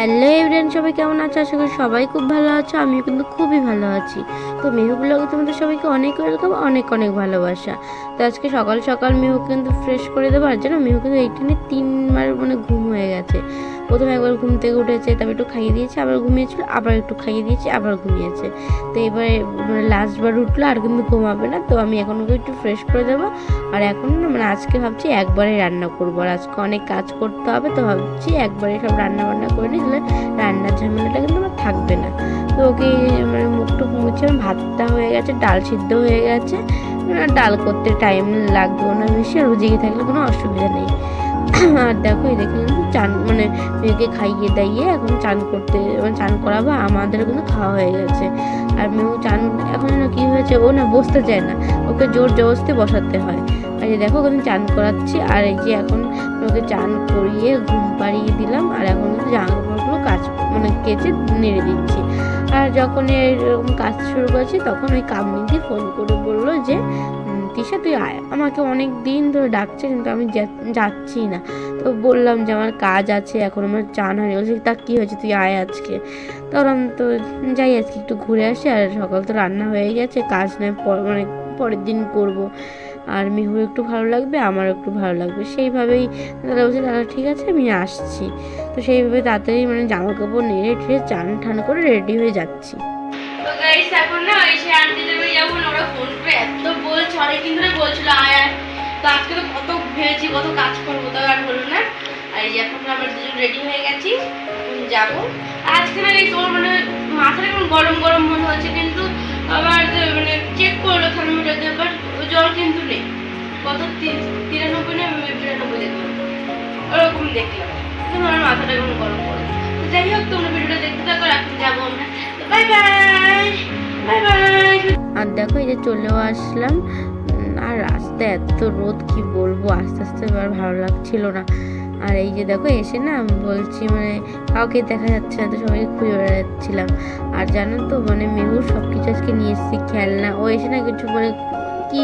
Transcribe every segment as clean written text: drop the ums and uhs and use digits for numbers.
Hello everyone, সবাই কেমন আছো? আশা করি সবাই খুব ভালো আছো। আমিও কিন্তু খুবই ভালো আছি। তো মিহু ব্লগে তোমাদের সবাইকে অনেক ওয়েলকাম, অনেক অনেক ভালোবাসা। তো আজকে সকাল সকাল মিহু কিন্তু ফ্রেশ করে দেবো। আর জানো মিহু কিন্তু এইখানে 3বার ঘুম হয়ে গেছে। প্রথমে একবার ঘুম থেকে উঠেছে, তারপর একটু খাইয়ে দিয়েছে, আবার ঘুমিয়েছিল, আবার একটু খাইয়ে দিয়েছে, আবার ঘুমিয়েছে। তো এবারে লাস্টবার উঠলো আর কিন্তু ঘুমাবে না। তো আমি এখন ওকে একটু ফ্রেশ করে দেবো। আর এখন না আজকে ভাবছি একবারে রান্না করবো। আর আজকে অনেক কাজ করতে হবে, তো ভাবছি একবারে সব রান্না বান্না করে নিই, তাহলে রান্নার ঝামেলাটা কিন্তু আমার থাকবে না। তো ওকে মুখটা মুছে ভাতটা হয়ে গেছে, ডাল সিদ্ধ হয়ে গেছে। ডাল করতে টাইম লাগবেও না বেশি, আর জেগে থাকলে কোনো অসুবিধা নেই। আর দেখো এই দেখে কিন্তু চান মেয়েকে খাইয়ে দাইয়ে এখন চান করতে চান করাবো। আমাদের কিন্তু খাওয়া হয়ে গেছে। আর মেয়েও চান এখন না কি হয়েছে, ও না বসতে চায় না, ওকে জোর জবরদস্তি বসাতে হয়। আর এই দেখো ওখানে চান করাচ্ছি। আর এই যে এখন ওকে চান করিয়ে ঘুম পাড়িয়ে দিলাম। আর এখন কিন্তু জামা কাপড়গুলো কেচে নেড়ে দিচ্ছি। আর যখন এরকম কাজ শুরু করেছি তখন ওই কামনিদি ফোন করে বললো যে তিশা তুই আয়। আমাকে অনেক দিন ধরে ডাকছে কিন্তু আমি যাচ্ছি না। তো বললাম যে আমার কাজ আছে, এখন আমার চান হয়নি। বলছি তা কী হয়েছে, তুই আয় আজকে। তখন তো যাই আজকে একটু ঘুরে আসি। আর সকাল তো রান্না হয়ে গেছে, কাজ নয় পরের দিন করব। আর মিহুর একটু ভালো লাগবে, আমারও একটু ভালো লাগবে। সেইভাবেই দাদা বলছে দাদা ঠিক আছে আমি আসছি। তো সেইভাবে তাড়াতাড়ি জামা কাপড় নেড়ে ঠেড়ে চান ঠান করে রেডি হয়ে যাচ্ছি। তো গাইস এখন না ওই সে আন্টিদের বাড়ি যাবো না, ওরা ফোন করে এত বলছে, অনেকদিন ধরে বলছিল আয় আয়। তো আজকে তো কত ভেবেছি কত কাজ করবো, তো আর হলো না। আর এই যে এখন আমরা দুজন রেডি হয়ে গেছি, এখন যাবো। আজকে না এই তোর মাথাটা এখন গরম গরম মনে হচ্ছে, কিন্তু আবার চেক করলো থার্মোমিটার, বাট জ্বর কিন্তু নেই। কত 93 না 92 দেখলাম, ওরকম দেখলাম। কিন্তু আমার মাথাটা এখন গরম গরম। তো যাই হোক, তোমরা ভিডিওটা দেখতে থাকো, এখন যাবো আমরা। Bye bye bye bye. আর দেখো এই যে চলেও আসলাম। আর রাস্তায় এত রোদ কি বলবো, আস্তে আস্তে আর ভালো লাগছিল না। আর এই যে দেখো এসে না বলছি কাউকে দেখা যাচ্ছে না, তো সবাইকে খুঁজে বেড়াচ্ছিলাম। আর জানো তো মেহুর সব কিছু আজকে নিয়ে এসেছি, খেলনা। ও এসে না কিছু কি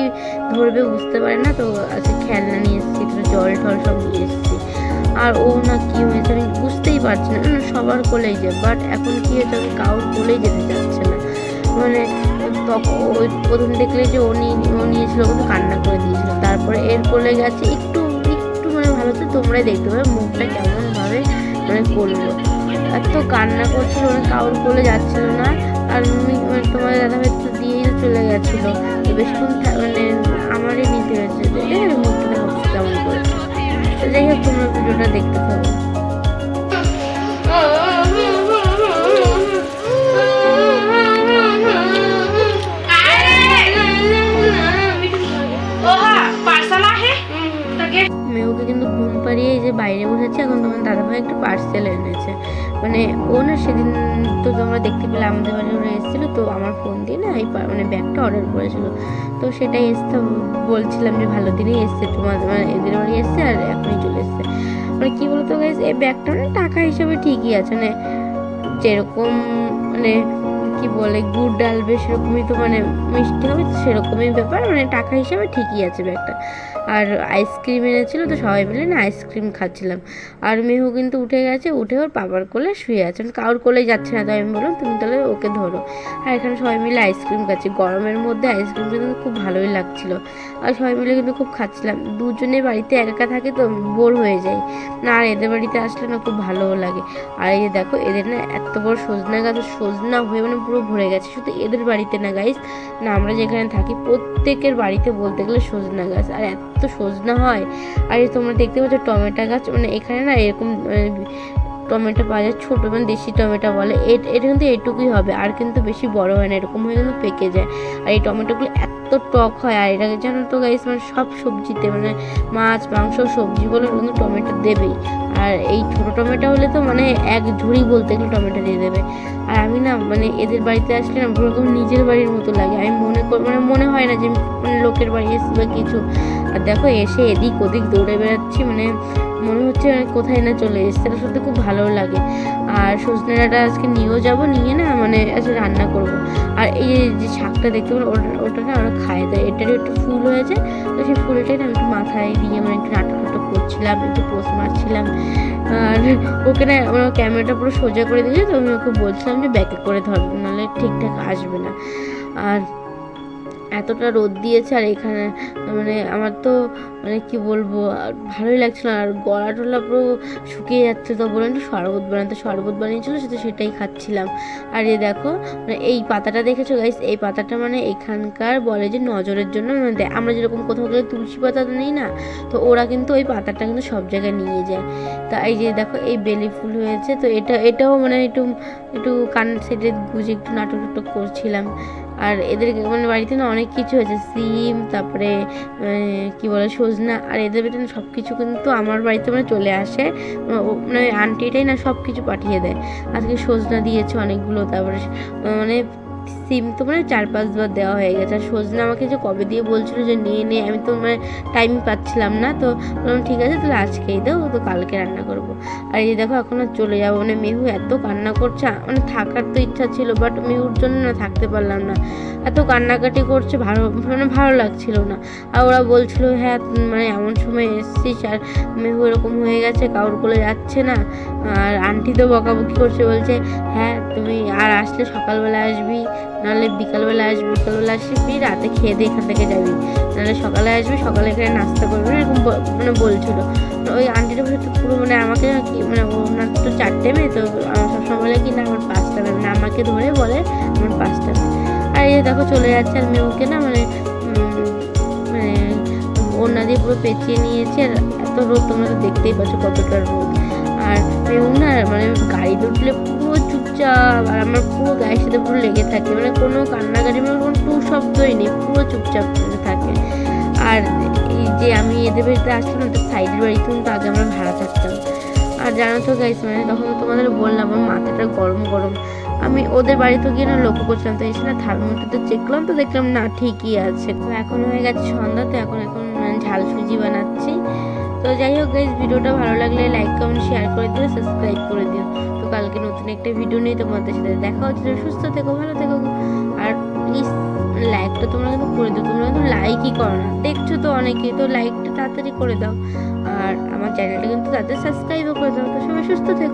ধরবে বুঝতে পারে না, তো আজকে খেলনা নিয়ে এসেছি, জল টল সব নিয়ে এসেছি। আর ও না কি হয়েছে আমি বুঝতেই পারছি না, সবার কোলেই যায়, বাট এখন কি হয়েছে আমি কারোর কোলেই যেতে চাচ্ছে না। তখন ওই প্রথম দেখলে যে ও নিয়েছিল, কিন্তু কান্না করে দিয়েছিল। তারপরে এর কোলে গেছে, একটু একটু ভালো হচ্ছে, তোমরাই দেখতে পাবে মুখটা কেমনভাবে করলো। এত কান্না করছিল, কারোর কোলে যাচ্ছিল না। আর তোমার দাদা ভাই তো দিয়েই চলে গেছিলো, তো বেশিক্ষণ আমারই নিতে হয়েছে, মুখটা হচ্ছে কেমন করে। তো যাই হোক তোমরা ভিডিওটা দেখতে থাকো। মেয়েকে কিন্তু ঘুম পাড়িয়ে এই যে বাইরে বসেছে। এখন তোমার দাদাভাই একটা পার্সেল এনেছে। ও না সেদিন তো তোমরা দেখতে পেলে আমাদের বাড়ি ওরা এসেছিলো, তো আমার ফোন দিয়ে না এই ব্যাগটা অর্ডার করেছিল। তো সেটাই এসতে বলছিলাম যে ভালো দিনেই এসছে, তোমাদের এদের বাড়ি এসছে আর এখনই চলে এসছে। কি বলতো গাইস, এই ব্যাগটা টাকা হিসাবে ঠিকই আছে, যেরকম কি বলে গুড় ডালবে সেরকমই, তো মিষ্টি হবে সেরকমই ব্যাপার, টাকা হিসাবে ঠিকই আছে ব্যাগটা। আর আইসক্রিম এনেছিল, তো সবাই মিলে না আইসক্রিম খাচ্ছিলাম। আর মেহু কিন্তু উঠে গেছে, উঠে ওর বাবার কোলে শুয়ে আছে, কারোর কোলেই যাচ্ছে না। তাই আমি বললাম তুমি তাহলে ওকে ধরো। আর এখানে সবাই মিলে আইসক্রিম খাচ্ছি, গরমের মধ্যে আইসক্রিম কিন্তু খুব ভালোই লাগছিলো। আর সবাই মিলে কিন্তু খুব খাচ্ছিলাম। দুজনে বাড়িতে একা থাকে তো বোর হয়ে যায় না, আর এদের বাড়িতে আসলে না খুব ভালোও লাগে। আর এই যে দেখো এদের না এত বড় সজনা গাছ, সজনা হয়ে পুরো ভরে গেছে। শুধু এদের বাড়িতে না গাইস, না আমরা যেখানে থাকি প্রত্যেকের বাড়িতে বলতে গেলে সজনা গাছ, আর এত সজনা হয়। আর তোমরা দেখতে পাচ্ছ টমেটো গাছ, এখানে না এরকম টমেটো পাওয়া যায় ছোটো, দেশি টমেটো বলে। এটা কিন্তু এটুকুই হবে, আর কিন্তু বেশি বড় হয় না, এরকম হয়ে কিন্তু পেকে যায়। আর এই টমেটোগুলো এত টক হয়। আর এটাকে জানো তো গাইস, সব সবজিতে মাছ মাংস সবজি বলে কিন্তু টমেটো দেবেই। আর এই ছোটো টমেটো হলে তো এক ঝুড়ি বলতে গেলে টমেটো দিয়ে দেবে। আর আমি না এদের বাড়িতে আসলে না ওরকম নিজের বাড়ির মতো লাগে। আমি মনে হয় না যে লোকের বাড়ি এসে বা কিছু। আর দেখো এসে এদিক ওদিক দৌড়ে বেড়াচ্ছি, মনে হচ্ছে কোথায় না চলে এসছে। এটা সত্যি খুব ভালো লাগে। আর সজনে ডাঁটা আজকে নিয়েও যাবো, নিয়ে না আজকে রান্না করব। আর এই যে শাকটা দেখতে পারো ওটা না ওরা খায়, তাই এটারও একটু ফুল হয়েছে, তো সেই ফুলটাই না আমি একটু মাথায় দিয়ে একটু নাটক করছিলাম, একটু পোস্ট মারছিলাম। আর ওকে না আমার ক্যামেরাটা পুরো সোজা করে দিয়েছে, তো আমি ওকে বলছিলাম যে ব্যাকে করে ধরবে, নাহলে ঠিকঠাক আসবে না। আর এতটা রোদ দিয়েছে, আর এখানে মানে আমার তো মানে কি বলবো, আর ভালোই লাগছিল না, আর গলা টলা পুরো শুকিয়ে যাচ্ছে। তো বললাম একটু শরবত বানিয়েছিল, সেটাই খাচ্ছিলাম। আর এই দেখো মানে এই পাতাটা দেখেছো গাইস, এই পাতাটা মানে এখানকার বলে যে নজরের জন্য, মানে আমরা যেরকম কোথাও গেলে তুলসী পাতা নিই না, তো ওরা কিন্তু ওই পাতাটা কিন্তু সব জায়গায় নিয়ে যায়। তা এই যে দেখো এই বেলি ফুল হয়েছে, তো এটাও মানে একটু একটু কান সাইডে গুজে একটু নাটক করছিলাম। আর এদের মানে বাড়িতে না অনেক কিছু হয়েছে, সিম, তারপরে কি বলে সজনা, আর এদের বাড়িতে সব কিছু কিন্তু আমার বাড়িতে মানে চলে আসে, মানে আন্টিটাই না সব কিছু পাঠিয়ে দেয়। আজকে সজনা দিয়েছে অনেকগুলো, তারপরে মানে সিম তো মানে 4-5 বার দেওয়া হয়ে গেছে। আর সজনা আমাকে যে কবে দিয়ে বলছিল যে নিয়ে আমি তো মানে টাইম পাচ্ছিলাম না, তো বললাম ঠিক আছে তাহলে আজকেই দাও, তো কালকে রান্না করব। আর এই দেখো এখন আর চলে যাবো, মানে মেহু এত কান্না করছে, মানে থাকার তো ইচ্ছা ছিল, বাট মেহুর জন্য না থাকতে পারলাম না, এত কান্নাকাটি করছে, ভালো লাগছিল না। আর ওরা বলছিল হ্যাঁ মানে এমন সময় এসছিস আর মেহু এরকম হয়ে গেছে, কাউর কোলে যাচ্ছে না। আর আন্টি তো বকাবকি করছে, বলছে হ্যাঁ তুমি আর আসলে সকালবেলা আসবি, নাহলে বিকালবেলা আসবি, রাতে খেয়ে দিয়ে এখান থেকে যাবি, নাহলে সকালে আসবি, সকালে এখানে নাস্তা করবি, এরকম মানে বলছিল। ওই আন্টিটা বলছে পুরো মানে আমাকে কি মানে ওনার তো 4টে মেয়ে, তো আমার সবসময় বলে কি না আমার 5টা মেয়ে, মানে আমাকে ধরে বলে আমার 5টা মেয়ে। আর এই দেখো চলে যাচ্ছে, আর মেয়েকে না মানে মানে ওড়না দিয়ে পুরো পেঁচিয়ে নিয়েছে। আর এত রোদ, তোমরা তো দেখতেই পাচ্ছ কতটা রোদ। আর মেউ না মানে গাড়িতে উঠলে পুরো চুপচাপ, আর আমার পুরো গায়ের সাথে পুরো লেগে থাকে, মানে কোনো কান্নাকাটি মানে কোনো টু শব্দই নেই, পুরো চুপচাপ থাকে। আর এই যে আমি এদের বাড়িতে আসলাম, তো সাইডের বাড়িতে কিন্তু আগে আমরা ভাড়া থাকতাম। আর জানো তো গাইস, মানে তখন তো তোমাদের বললাম আমার মাথাটা গরম, আমি ওদের বাড়িতে গিয়ে না লক্ষ্য করছিলাম, তো এসে না থার্মোমিটারটা চেক করলাম, তো দেখলাম না ঠিকই আছে। তো এখন হয়ে গেছে সন্ধ্যা, তো এখন মানে ঝাল সুজি বানাচ্ছি। তো যাই হোক গাইস, ভিডিওটা ভালো লাগলে লাইক কমেন্ট শেয়ার করে দিও, সাবস্ক্রাইব করে দিও। তো কালকে নতুন একটা ভিডিও নিয়ে তোমাদের সাথে দেখা হচ্ছে। সুস্থ থেকো, ভালো থেকো, আর প্লিজ লাইকটা তোমরা কিন্তু করে দিও, তোমরা কিন্তু লাইকই করো না, দেখছো তো অনেকেই, তো লাইকটা তাড়াতাড়ি করে দাও। আর আমার চ্যানেলটা কিন্তু তাদের সাবস্ক্রাইবও করে দাও। তো সবাই সুস্থ থেকো।